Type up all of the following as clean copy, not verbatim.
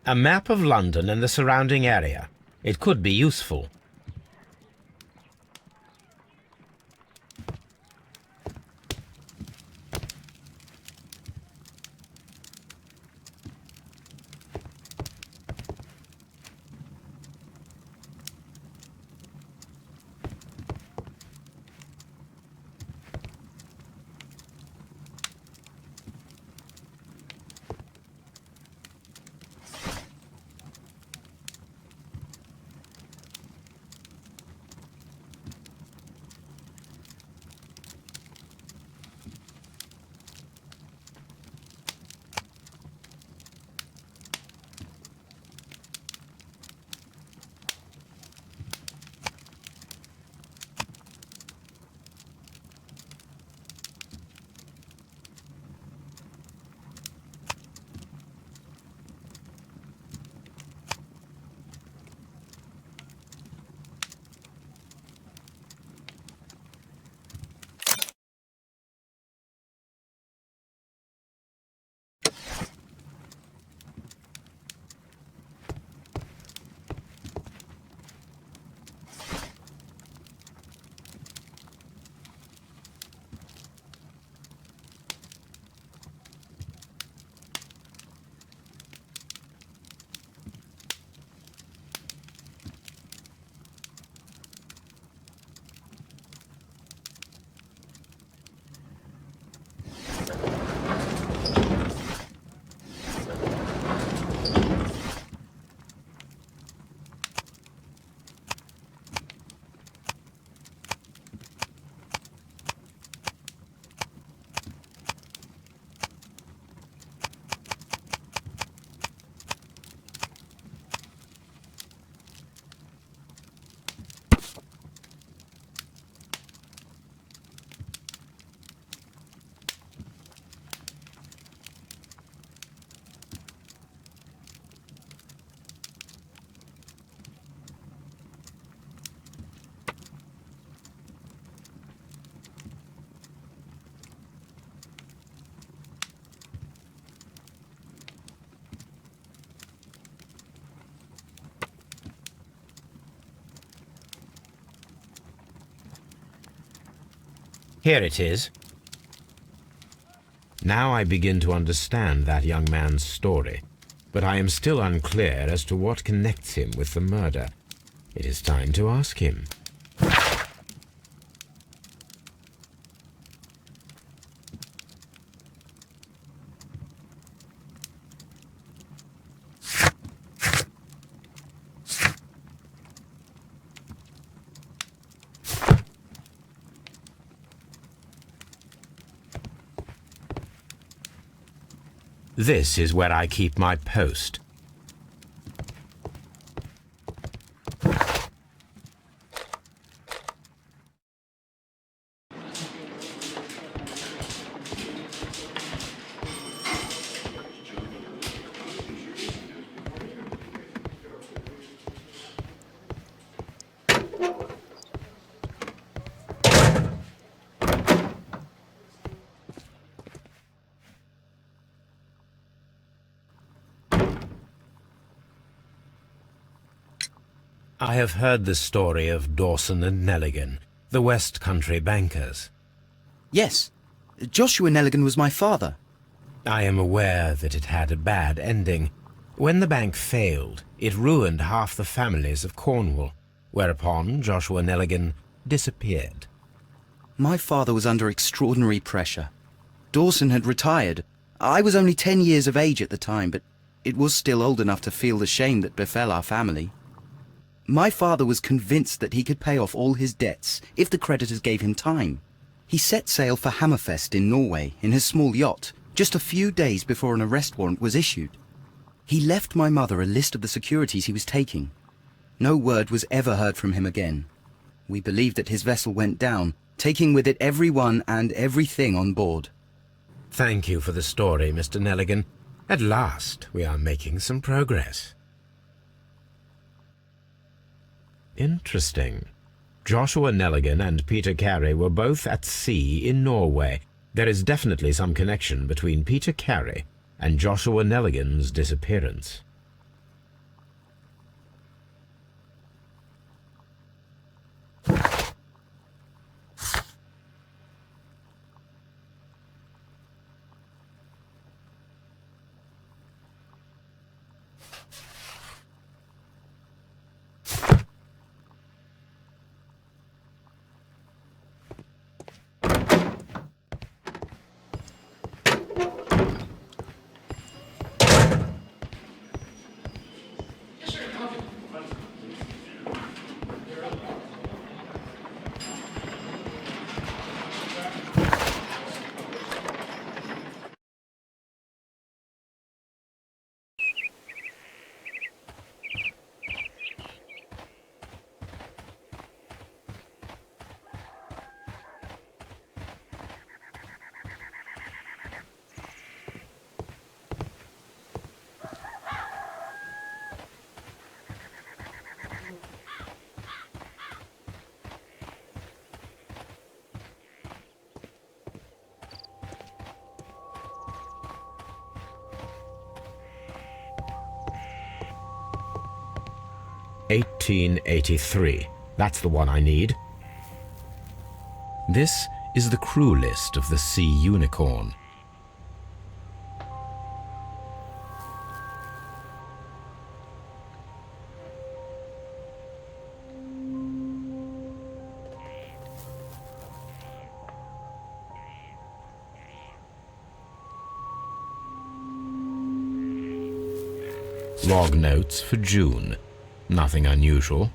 A map of London and the surrounding area. It could be useful. Here it is. Now I begin to understand that young man's story, but I am still unclear as to what connects him with the murder. It is time to ask him. This is where I keep my post. I have heard the story of Dawson and Nelligan, the West Country bankers. Yes, Joshua Nelligan was my father. I am aware that it had a bad ending. When the bank failed, it ruined half the families of Cornwall, whereupon Joshua Nelligan disappeared. My father was under extraordinary pressure. Dawson had retired. I was only 10 years of age at the time, but it was still old enough to feel the shame that befell our family. My father was convinced that he could pay off all his debts if the creditors gave him time. He set sail for Hammerfest in Norway in his small yacht, just a few days before an arrest warrant was issued. He left my mother a list of the securities he was taking. No word was ever heard from him again. We believe that his vessel went down, taking with it everyone and everything on board. Thank you for the story, Mr. Nelligan. At last, we are making some progress. Interesting. Joshua Nelligan and Peter Carey were both at sea in Norway. There is definitely some connection between Peter Carey and Joshua Nelligan's disappearance. 1883. That's the one I need. This is the crew list of the Sea Unicorn. Log notes for June. Nothing unusual.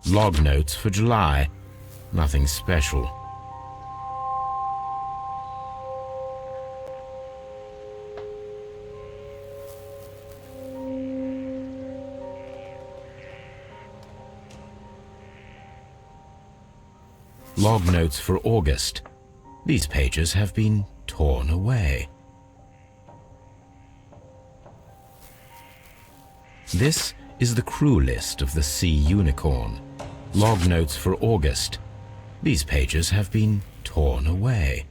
Log notes for July. Nothing special. Log notes for August. These pages have been torn away. This is the crew list of the Sea Unicorn. Log notes for August. These pages have been torn away.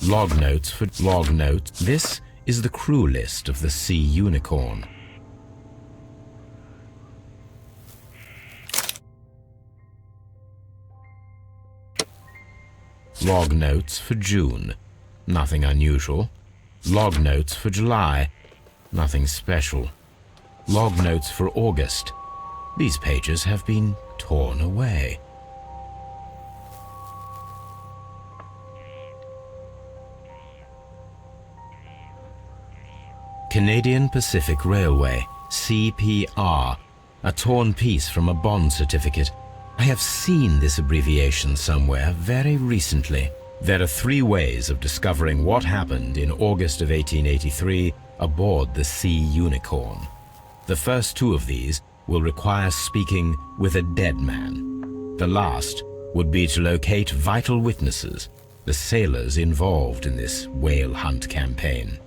Log notes for log notes. This is the crew list of the Sea Unicorn. Log notes for June. Nothing unusual. Log notes for July. Nothing special. Log notes for August. These pages have been torn away. Canadian Pacific Railway, CPR, a torn piece from a bond certificate. I have seen this abbreviation somewhere very recently. There are 3 ways of discovering what happened in August of 1883 aboard the Sea Unicorn. The first 2 of these will require speaking with a dead man. The last would be to locate vital witnesses, the sailors involved in this whale hunt campaign.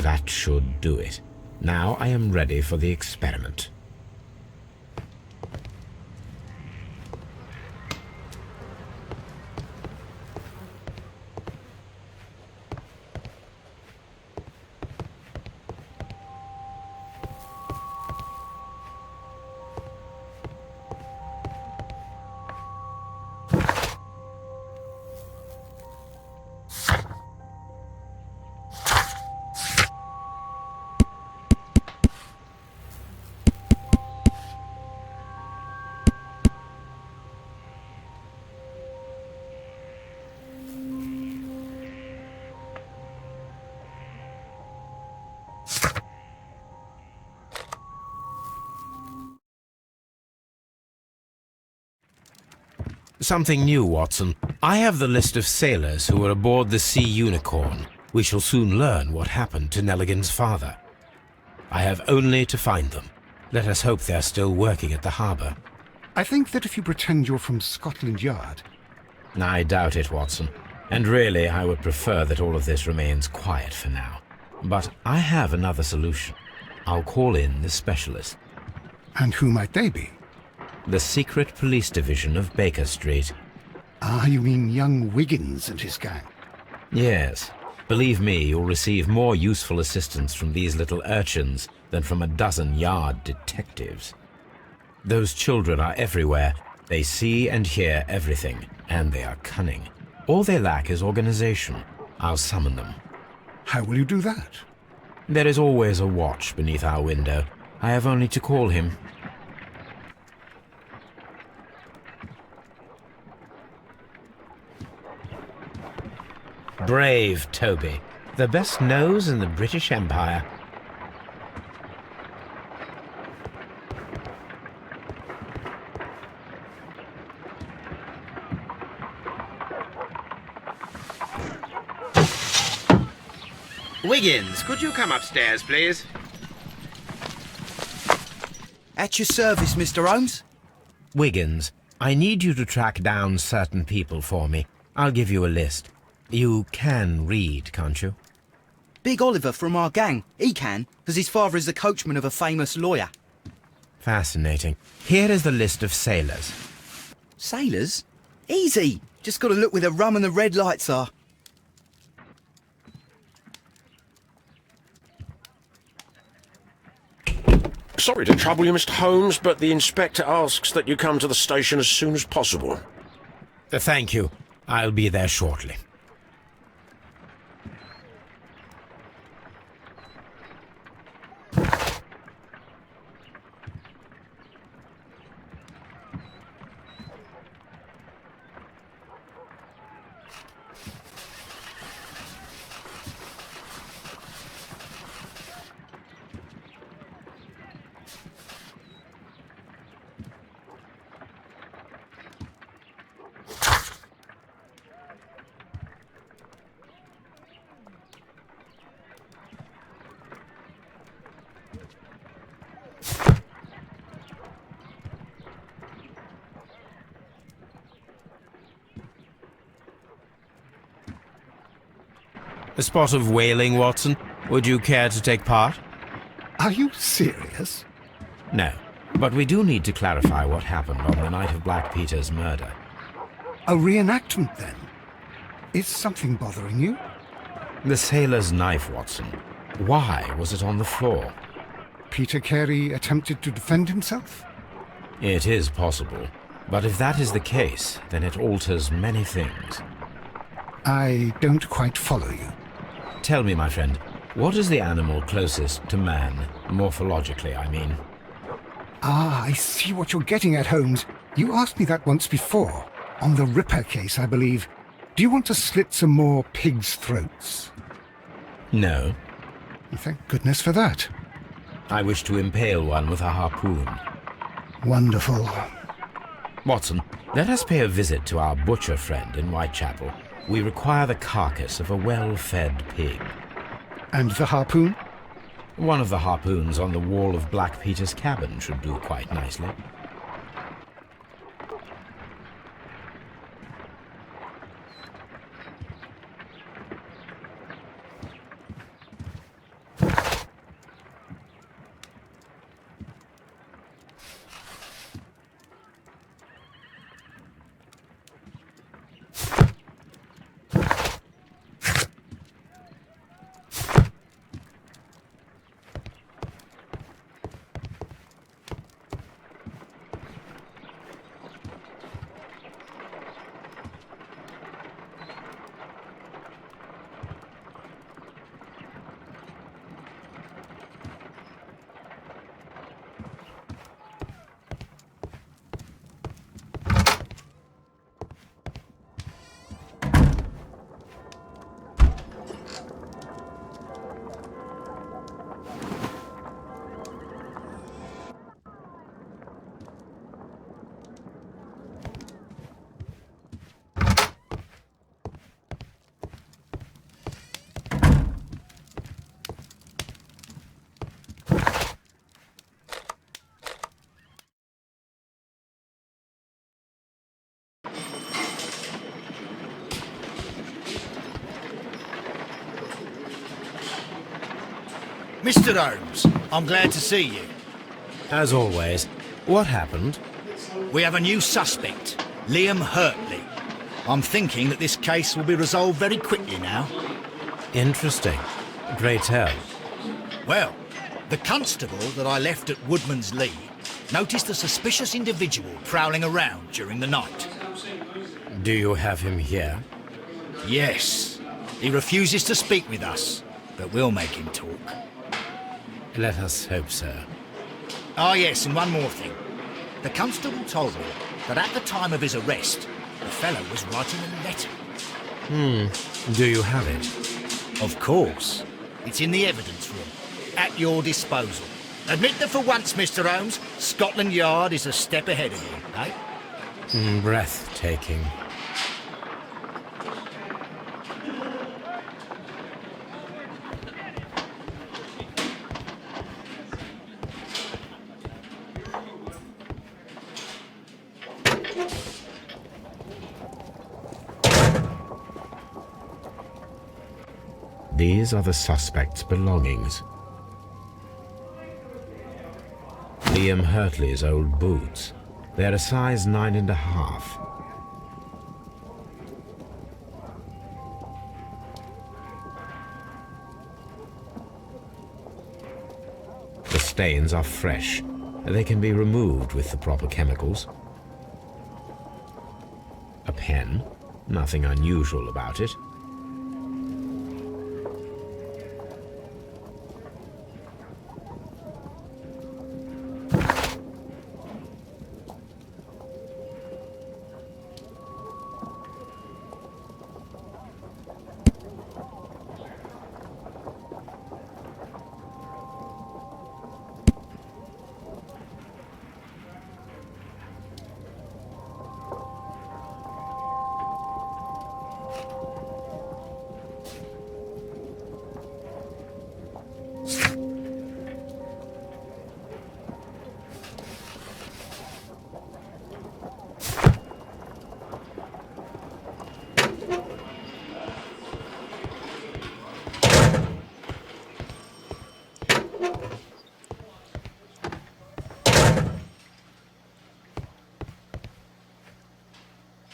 That should do it. Now I am ready for the experiment. Something new, Watson. I have the list of sailors who were aboard the Sea Unicorn. We shall soon learn what happened to Nelligan's father. I have only to find them. Let us hope they're still working at the harbour. I think that if you pretend you're from Scotland Yard... I doubt it, Watson. And really, I would prefer that all of this remains quiet for now. But I have another solution. I'll call in the specialist. And who might they be? The secret police division of Baker Street. Ah, you mean young Wiggins and his gang? Yes. Believe me, you'll receive more useful assistance from these little urchins than from a dozen yard detectives. Those children are everywhere. They see and hear everything, and they are cunning. All they lack is organization. I'll summon them. How will you do that? There is always a watch beneath our window. I have only to call him. Brave Toby, the best nose in the British Empire. Wiggins, could you come upstairs, please? At your service, Mr. Holmes. Wiggins, I need you to track down certain people for me. I'll give you a list. You can read, can't you? Big Oliver from our gang. He can, because his father is the coachman of a famous lawyer. Fascinating. Here is the list of sailors. Sailors? Easy. Just got to look where the rum and the red lights are. Sorry to trouble you, Mr. Holmes, but the inspector asks that you come to the station as soon as possible. Thank you. I'll be there shortly. A spot of whaling, Watson. Would you care to take part? Are you serious? No, but we do need to clarify what happened on the night of Black Peter's murder. A reenactment, then? Is something bothering you? The sailor's knife, Watson. Why was it on the floor? Peter Carey attempted to defend himself? It is possible, but if that is the case, then it alters many things. I don't quite follow you. Tell me, my friend, what is the animal closest to man, morphologically, I mean? Ah, I see what you're getting at, Holmes. You asked me that once before. On the Ripper case, I believe. Do you want to slit some more pigs' throats? No. Thank goodness for that. I wish to impale one with a harpoon. Wonderful. Watson, let us pay a visit to our butcher friend in Whitechapel. We require the carcass of a well-fed pig. And the harpoon? One of the harpoons on the wall of Black Peter's cabin should do quite nicely. Mr. Holmes, I'm glad to see you. As always, what happened? We have a new suspect, Liam Hurtley. I'm thinking that this case will be resolved very quickly now. Interesting. Pray tell. Well, the constable that I left at Woodman's Lee noticed a suspicious individual prowling around during the night. Do you have him here? Yes, he refuses to speak with us, but we'll make him talk. Let us hope so. Ah yes, and one more thing. The constable told me that at the time of his arrest, the fellow was writing a letter. Do you have it? Of course. It's in the evidence room, at your disposal. Admit that for once, Mr. Holmes, Scotland Yard is a step ahead of you, eh? Breathtaking. These are the suspect's belongings. Liam Hurtley's old boots. They're a size 9.5. The stains are fresh. They can be removed with the proper chemicals. A pen. Nothing unusual about it.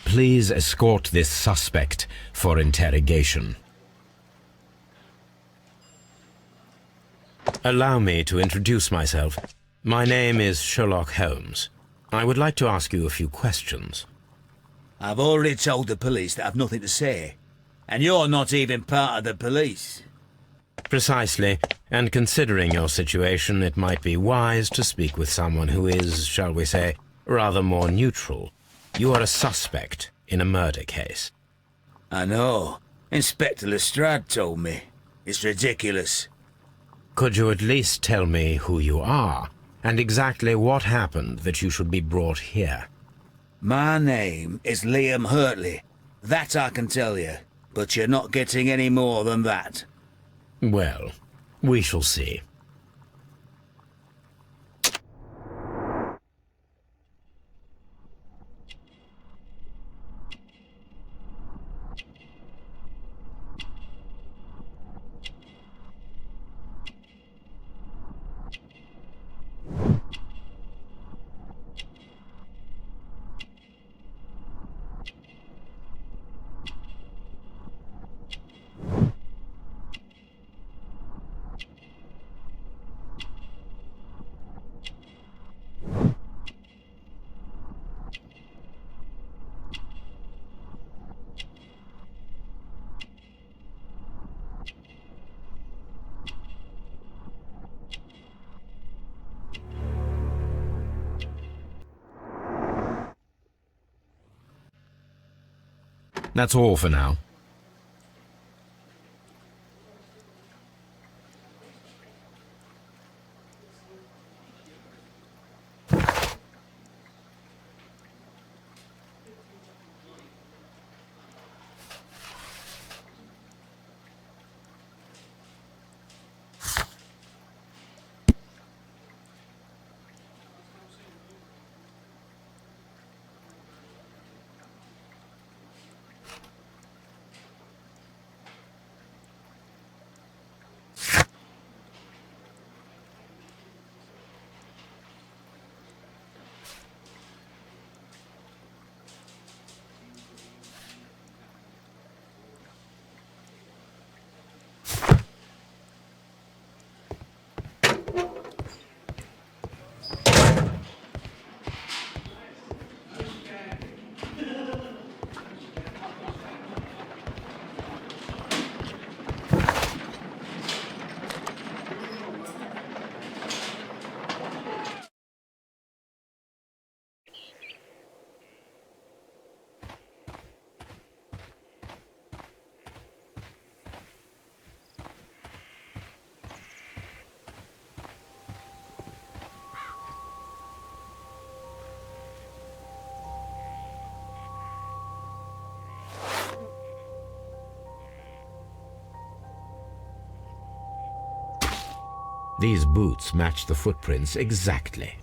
Please escort this suspect for interrogation. Allow me to introduce myself. My name is Sherlock Holmes. I would like to ask you a few questions. I've already told the police that I've nothing to say. And you're not even part of the police. Precisely, and considering your situation, it might be wise to speak with someone who is, shall we say, rather more neutral. You are a suspect in a murder case. I know. Inspector Lestrade told me. It's ridiculous. Could you at least tell me who you are, and exactly what happened that you should be brought here? My name is Liam Hurtley. That I can tell you. But you're not getting any more than that. Well, we shall see. That's all for now. These boots match the footprints exactly.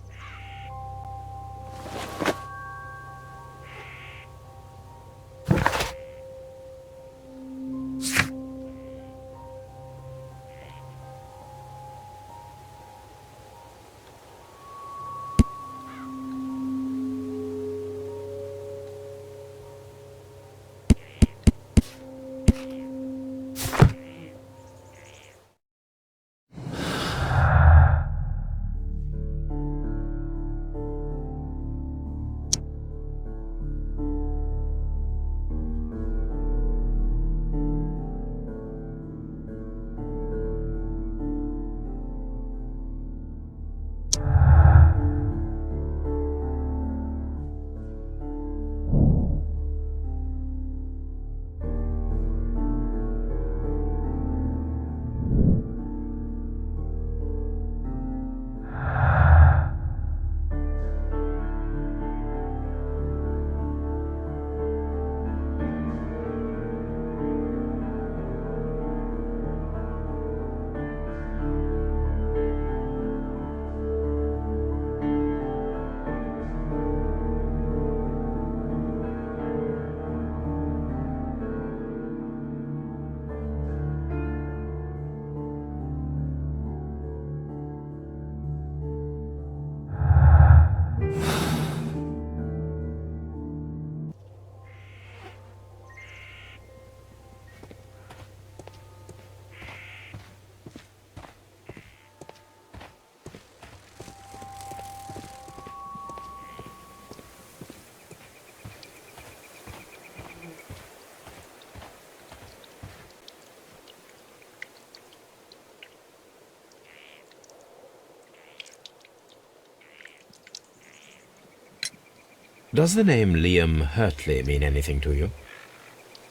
Does the name Liam Hurtley mean anything to you?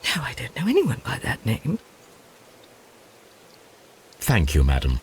No, I don't know anyone by that name. Thank you, madam.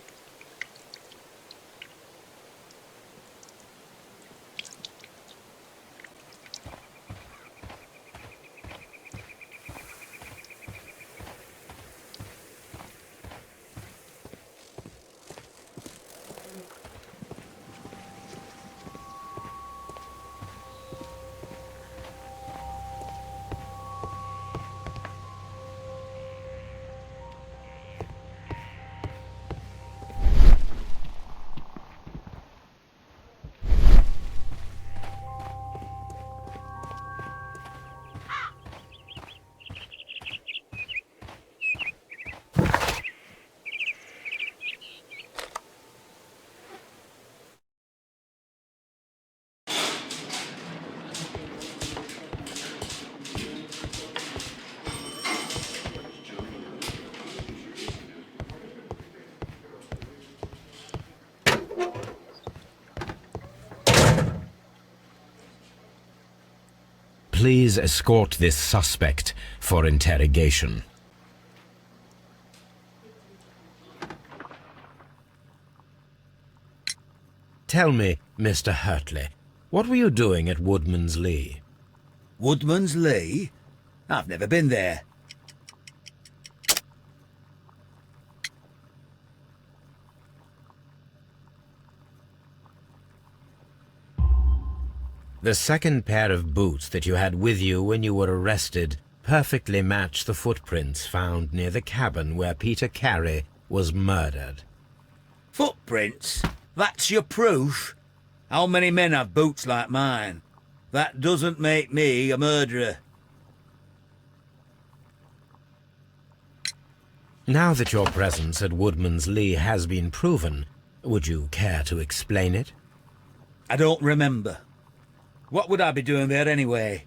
Please escort this suspect for interrogation. Tell me, Mr. Hurtley, what were you doing at Woodman's Lee? Woodman's Lee? I've never been there. The second pair of boots that you had with you when you were arrested perfectly match the footprints found near the cabin where Peter Carey was murdered. Footprints? That's your proof? How many men have boots like mine? That doesn't make me a murderer. Now that your presence at Woodman's Lee has been proven, would you care to explain it? I don't remember. What would I be doing there anyway?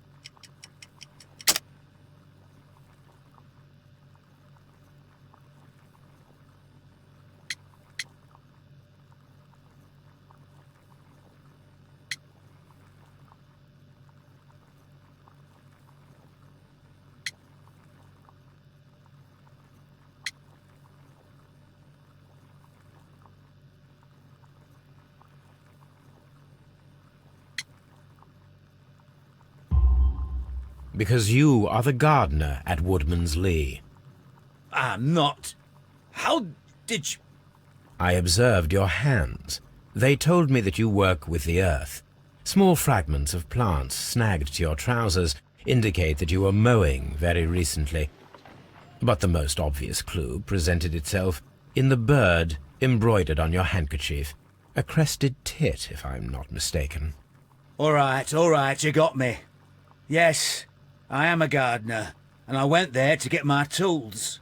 Because you are the gardener at Woodman's Lee. I'm not. How did you... I observed your hands. They told me that you work with the earth. Small fragments of plants snagged to your trousers indicate that you were mowing very recently. But the most obvious clue presented itself in the bird embroidered on your handkerchief. A crested tit, if I'm not mistaken. All right, you got me. Yes, I am a gardener, and I went there to get my tools.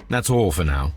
That's all for now.